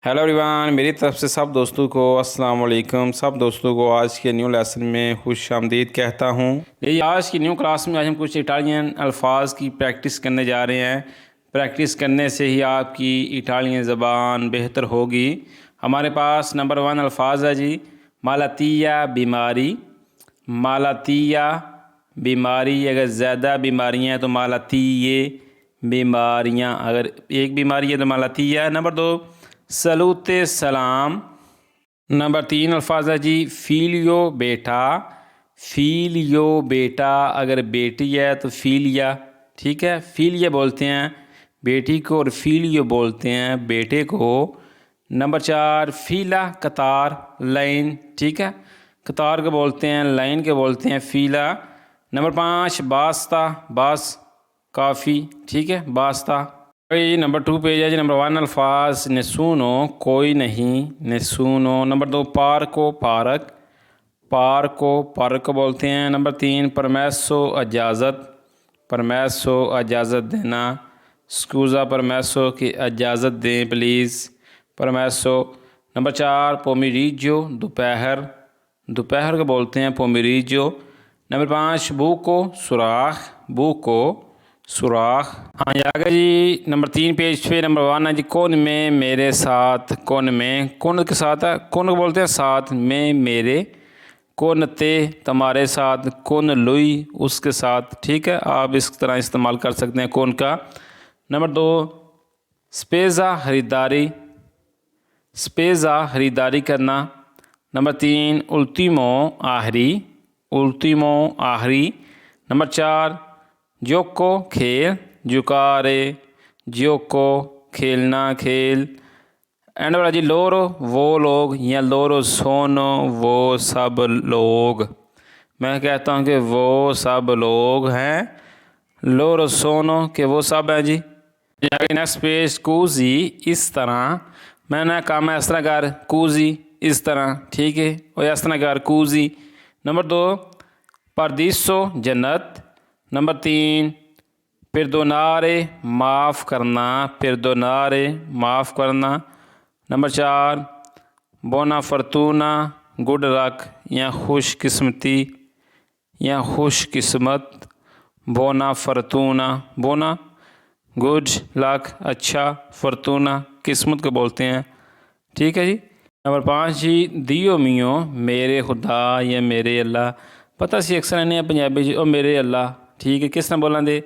Hello everyone, मेरी तरफ से सब दोस्तों को अस्सलाम वालेकुम। सब दोस्तों को आज के न्यू लेसन में खुश आमदीद कहता हूँ। ये आज की न्यू क्लास में आज हम कुछ इटालियन अल्फाज की प्रैक्टिस करने जा रहे हैं। प्रैक्टिस करने से ही आपकी इटालियन ज़बान बेहतर होगी। हमारे पास नंबर 1 अल्फाज है जी, मालातिया बीमारी। मालातिया बीमारी, अगर ज़्यादा बीमारियाँ हैं तो मालातिये बीमारियाँ, अगर एक बीमारी है तो मालातिया। नंबर 2 सलूत सलाम। नंबर 3 अल्फाज है जी, फीलियो बेटा। फीलियो बेटा, अगर बेटी है तो फीलिया, ठीक है। फीलिया बोलते हैं बेटी को और फीलियो बोलते हैं बेटे को। नंबर 4 फीला, कतार, लाइन, ठीक है। कतार को बोलते हैं, लाइन के बोलते हैं फीला। नंबर 5 बास्ता, बास काफ़ी, ठीक है, बास्ता। नंबर 2 पेज है जी, नंबर 1 अल्फाज नेसूनो, कोई नहीं, नेसूनो। नंबर 2 पार्को, पार्क, पार्को, पार्क बोलते हैं। नंबर 3 परमैसो, इजाज़त, परमैसो, इजाज़त देना। स्कूज़ा परमैसो की इजाज़त दें प्लीज़, परमैसो। नंबर 4 पोमेरिजो, दोपहर, दोपहर को बोलते हैं पोमेरिजो। नंबर 5 बूको, सुराख, बूको, सुराख। हाँ ये आ गया जी। नंबर 3 पेज पे नंबर 1 है जी, कौन में, मेरे साथ, कौन में, कौन के साथ है, कौन को बोलते हैं साथ में, मेरे। कौन ते, तुम्हारे साथ। कौन लुई, उसके साथ, ठीक है। आप इस तरह इस्तेमाल कर सकते हैं कौन का। नंबर 2 स्पेज़ा, खरीदारी, स्पेज़ा खरीदारी करना। नंबर 3 उल्टीमो, आखिरी, उल्टीमो, आखिरी। नंबर 4 जोको, खेल, जुकारे, जोको, खेलना, खेल। एंड वाला जी लोरो, वो लोग, या लोरो सोनो, वो सब लोग। मैं कहता हूँ कि वो सब लोग हैं, लोरो सोनो के वो सब हैं जी। नेक्स्ट पेज कूजी, इस तरह। मैंने कहा मैं इस तरह कर, कूजी, इस तरह, ठीक है, और इस तरह कर, कूजी। नंबर 2 परदीसो, जन्नत। नंबर 3 पिरदोनारे, माफ़ करना, पिरदोनारे, माफ़ करना। नंबर 4 बोना फरतूना, गुड लक, या खुश किस्मती, या खुश किस्मत। बोना फरतूना, बोना गुड लक, अच्छा, फरतूना किस्मत को बोलते हैं, ठीक है जी। नंबर 5 जी दियो मियो, मेरे खुदा या मेरे अल्लाह। पता सी अक्सर इन्हें पंजाबी जी, ओ मेरे अल्लाह, ठीक है। किस तरह बोलें दे,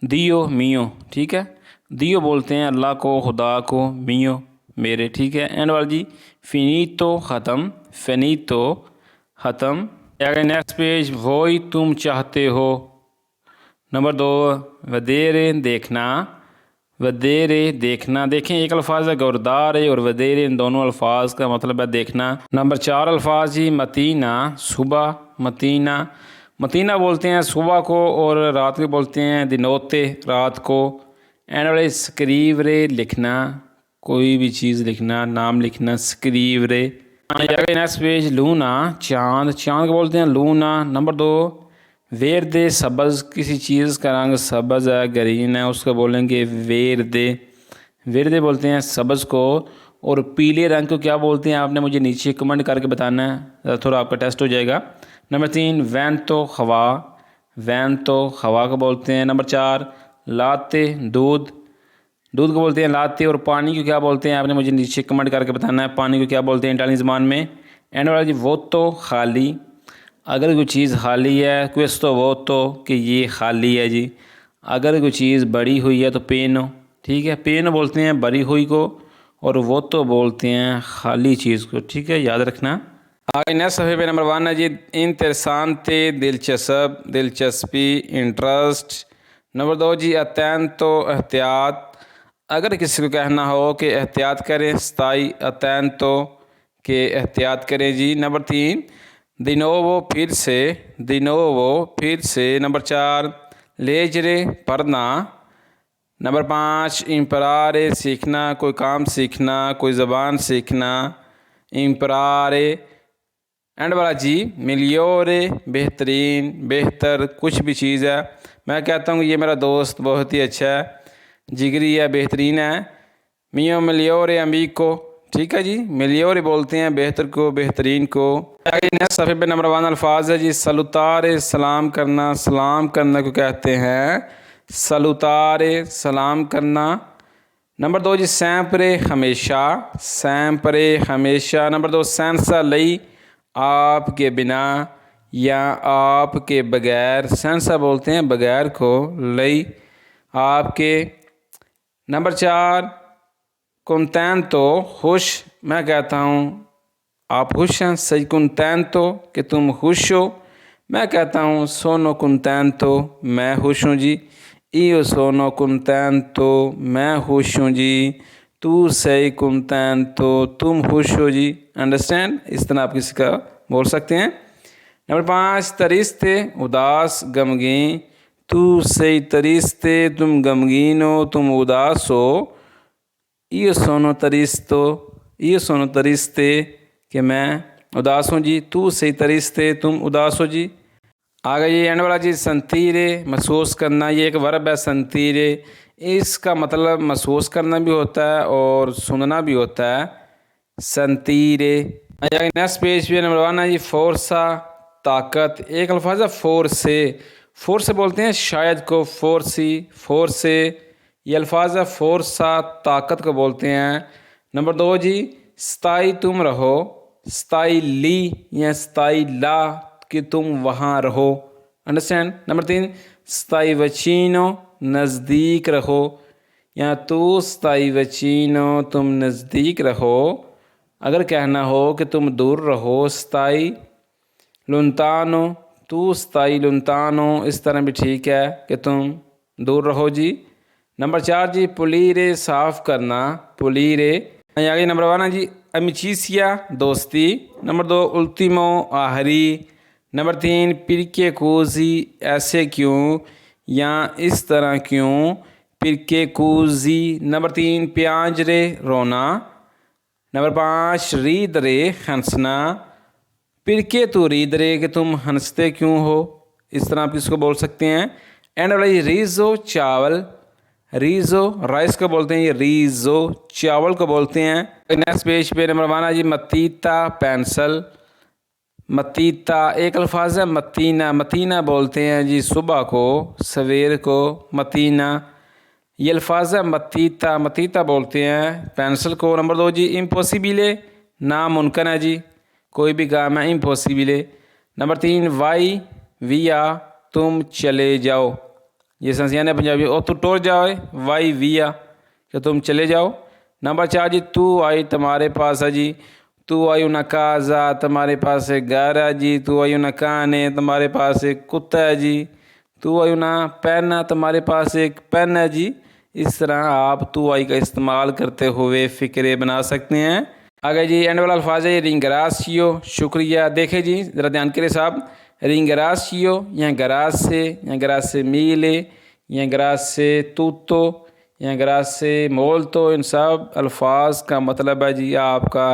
दियो मियो, ठीक है। दियो बोलते हैं अल्लाह को, खुदा को, मियो मेरे, ठीक है। एंड वाला जी फिनीतो, ख़त्म, फिनीतो, ख़त्म। अगर नेक्स्ट पेज वही तुम चाहते हो। नंबर 2 वदेरे, देखना, वदेरे, देखना। देखें एक अल्फाज है गौरदार है और वदेरे, इन दोनों अल्फाज का मतलब है देखना। नंबर 4 अल्फाज जी मतीना, सुबह, मतीना, मतीना बोलते हैं सुबह को, और रात को बोलते हैं दिनोते, रात को। एंड वाले स्क्रीवरे, लिखना, कोई भी चीज़ लिखना, नाम लिखना, स्क्रीवरे। नेक्स्ट पेज लूना, चाँद, चाँद को बोलते हैं लूना। नंबर 2 वेरदे, सब्ज़, किसी चीज़ का रंग सब्ज़ है, ग्रीन है, उसको बोलेंगे वेरदे, वेरदे बोलते हैं सब्ज़ को। और पीले रंग को क्या बोलते हैं आपने मुझे नीचे कमेंट करके बताना है, थोड़ा आपका टेस्ट हो जाएगा। नंबर 3 वैन तो हवा, वैन तो हवा को बोलते हैं। नंबर 4 लाते, दूध, दूध को बोलते हैं लाते। और पानी को क्या बोलते हैं आपने मुझे नीचे कमेंट करके बताना है, पानी को क्या बोलते हैं इटालियन ज़बान में। एंड वाला जी वो तो खाली, अगर कोई चीज़ खाली है, क्वेस्तो वो तो कि ये खाली है जी। अगर कोई चीज़ बड़ी हुई है तो पेनो, ठीक है, पेनो बोलते हैं बड़ी हुई को, और वो तो बोलते हैं खाली चीज़ को, ठीक है, याद रखना। आगे नेक्स्ट सफ़े पे नंबर 1 है जी इंटरेसांते, दिलचस्प, दिलचस्पी, इंटरेस्ट। नंबर 2 जी अतैंतो, एहतियात, अगर किसी को कहना हो कि एहतियात करें, स्ताई अतैंतो के एहतियात करें जी। नंबर 3 दिनोवो, फिर से, दिनोवो, फिर से। नंबर 4 लेजरे, पढ़ना। नंबर 5 इम्परारे, सीखना, कोई काम सीखना, कोई ज़बान सीखना, इम्परारे। एंड वाला जी मिलियोरे, बेहतरीन, बेहतर, कुछ भी चीज़ है। मैं कहता हूँ ये मेरा दोस्त बहुत ही अच्छा है, जिगरी है, बेहतरीन है। मियो मिलियोरे अमीको, ठीक है जी, मिलियोरे बोलते हैं बेहतर को, बेहतरीन को। नेक्स्ट सफ़े पे नंबर 1 अल्फाज है जी, सलुतारे सलाम करना, सलाम करने को कहते हैं सलुतारे सलाम करना। नंबर 2 जी सैंपरे हमेशा, सैंपरे हमेशा। नंबर 2 सेंसा लई आपके बिना या आपके बगैर, सेंसा बोलते हैं बगैर को, लई आपके। नंबर 4 कुंतैंतो खुश, मैं कहता हूँ आप खुश हैं, सही कुंतैंतो कि तुम खुश हो, मैं कहता हूँ सोनो कुंतैंतो मैं खुश हूँ जी। io sono contento मैं खुश हूँ जी। तू sei contento तुम खुश हो जी। अंडरस्टैंड, इस तरह आप किसी का बोल सकते हैं। नंबर 5 तरिस्ते उदास गमगीन, तू sei triste तुम गमगीन हो, तुम उदास हो। io sono triste कि मैं उदास हूँ जी। तू sei triste तुम उदास हो जी। आगे ये एंड वाला चीज़ संतीरे महसूस करना, ये एक वर्ब है संतीरे। इसका मतलब महसूस करना भी होता है और सुनना भी होता है, संतीरे। नेक्स्ट पेज पे नंबर 1 है जी फोर्सा ताकत। एक अल्फाज है फोर्से, फोर्से बोलते हैं शायद को, फोर्सी फोर्से। ये अल्फाज है फोर्सा ताकत को बोलते हैं। नंबर 2 जी स्थाई तुम रहो, स्थाई ली या स्थाई ला कि तुम वहाँ रहो। अंडरस्टैंड। नंबर 3 स्थाई वचीनो नज़दीक रहो, या तू स्थाई वचीनो तुम नज़दीक रहो। अगर कहना हो कि तुम दूर रहो, स्थाई लुनतानो तू स्थाई लुनतानो, इस तरह भी ठीक है कि तुम दूर रहो जी। नंबर 4 जी पुलीरे साफ़ करना, पुलीरे। आगे नंबर 1 है जी अमिचीसिया दोस्ती। नंबर 2 उल्टीमो आखिरी। नंबर 3 पिरके कूजी ऐसे क्यों या इस तरह क्यों, पिरके कूजी। नंबर 3 प्याजरे रोना। नंबर 5 रीदरे हंसना, पिरके तू रीदरे कि तुम हंसते क्यों हो, इस तरह आप इसको बोल सकते हैं। एंड वाला रीज़ो चावल, रीज़ो राइस को बोलते हैं, ये रीज़ो चावल को बोलते हैं। नेक्स्ट पेज पे नंबर 1 है जी मतीता पेंसिल, मतीता एक अल्फाज है मतीना, मतीना बोलते हैं जी सुबह को, सवेर को, मतीना। ये अल्फाज है मतीता, मतीता बोलते हैं पेंसिल को। नंबर 2 जी इम्पॉसिबले नामुमकिन है जी, कोई भी काम है इम्पॉसिबले। नंबर 3 वाई विया तुम चले जाओ, ये संसियाने पंजाबी ओ तू टोर जाओ, वाई विया कि तुम चले जाओ। नंबर 4 जी तू आई तुम्हारे पास है जी, तू आई उना काजा तुम्हारे पास एक घर है जी, तू आई उना काने तुम्हारे पास एक कुत्ता है जी, तू आई उना पेन तुम्हारे पास एक पेन है जी। इस तरह आप तू आई का इस्तेमाल करते हुए फ़िक्रे बना सकते हैं। आगे जी एंड वाला अल्फाज है रिंगरासियो शुक्रिया। देखे जी ज़रा ध्यान करें साहब, रिंगरासियो या गराज से, या गराज से मीले, या गराज से तूतो, या गराज से मोलतो, इन सब अल्फाज का मतलब है जी आपका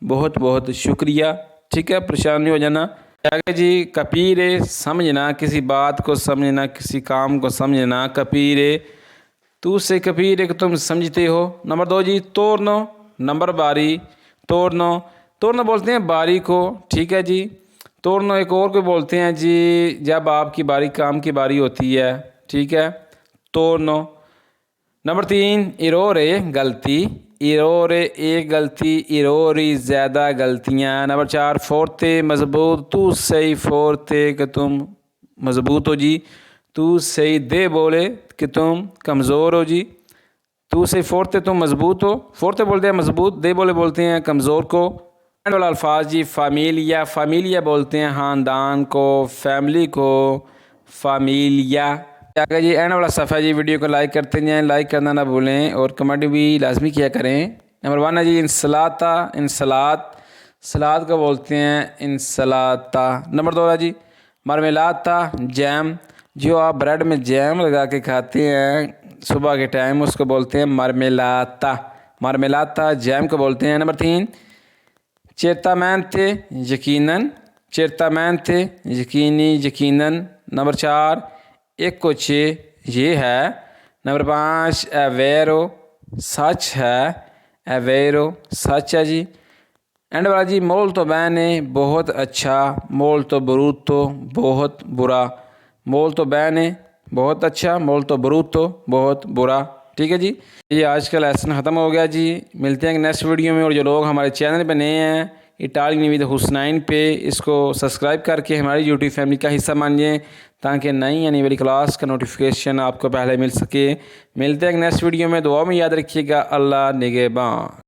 बहुत बहुत शुक्रिया। ठीक है, परेशान नहीं हो जाना। आगे जी कपीरे समझना, किसी बात को समझना, किसी काम को समझना, कपीरे तू से कपीरे को तुम समझते हो। नंबर 2 जी तोड़नो नंबर बारी, तोड़नो, तोड़नो बोलते हैं बारी को, ठीक है जी। तोड़नो एक और को बोलते हैं जी जब आपकी बारी, काम की बारी होती है, ठीक है, तोड़नो। नंबर 3 इरोरे गलती, इरोरे एक गलती, इरोरी ज़्यादा गलतियाँ। नंबर 4 फोर्ते मजबूत, तू सही फोर्ते कि तुम मजबूत हो जी, तू सही दे बोले कि तुम कमज़ोर हो जी। तू सही फोर्ते तुम मजबूत हो, फोर्ते बोलते हैं मजबूत, दे बोले बोलते हैं कमज़ोर को। एंड वाला अल्फाज जी फ़ामिलिया, फ़ामिलिया बोलते हैं ख़ानदान को, फैमिली को, फ़ामिलिया। आगे जी एंड वाला सफ़ा जी, वीडियो को लाइक करते जाएँ, लाइक करना ना भूलें और कमेंट भी लाजमी किया करें। नंबर 1 है जी इंसलाता, इंसलात, सलाद को बोलते हैं इंसलाता। नंबर 2 है जी मरमेलाता जैम, जो आप ब्रेड में जैम लगा के खाते हैं सुबह के टाइम, उसको बोलते हैं मरमेलाता, मरमेलाता जैम को बोलते हैं। नंबर 3 certamente यकीनन, certamente यकीनी, यकीनन। नंबर 4 eccoci ये है। नंबर 5 è vero सच है, è vero, सच है जी। एंड वाला जी molto bene, बहुत अच्छा, molto brutto, बहुत बुरा, molto bene बहुत अच्छा, molto brutto बहुत बुरा। ठीक है जी, ये आज का लेसन ख़त्म हो गया जी। मिलते हैं नेक्स्ट वीडियो में। और जो लोग हमारे चैनल पे नए हैं इटालियन विद हुसनैन पे, इसको सब्सक्राइब करके हमारी यूट्यूब फैमिली का हिस्सा मानिए ताकि नई आने वाली क्लास का नोटिफिकेशन आपको पहले मिल सके। मिलते हैं नेक्स्ट वीडियो में, दुआ में याद रखिएगा। अल्लाह निगहबान।